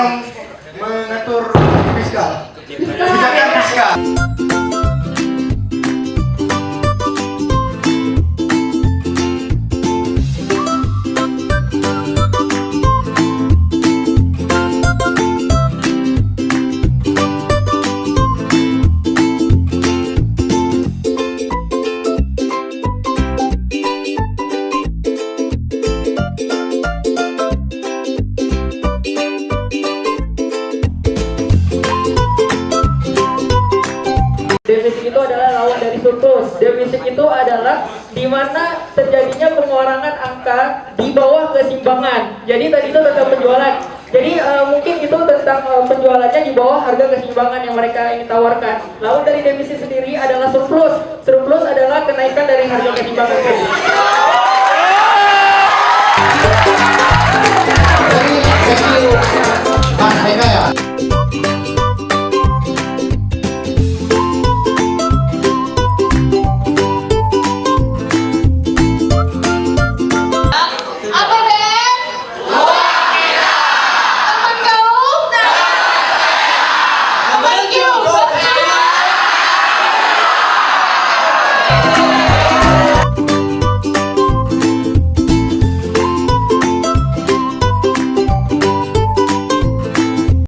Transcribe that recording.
yang mengatur fiskal. Kebijakan fiskal. Defisit itu adalah lawan dari surplus. Defisit itu adalah di mana terjadinya pengurangan angka di bawah keseimbangan. Jadi tadi itu tentang penjualan. Jadi mungkin itu tentang penjualannya di bawah harga keseimbangan yang mereka ingin tawarkan. Lawan dari defisit sendiri adalah surplus. Surplus adalah kenaikan dari harga keseimbangan. Jadi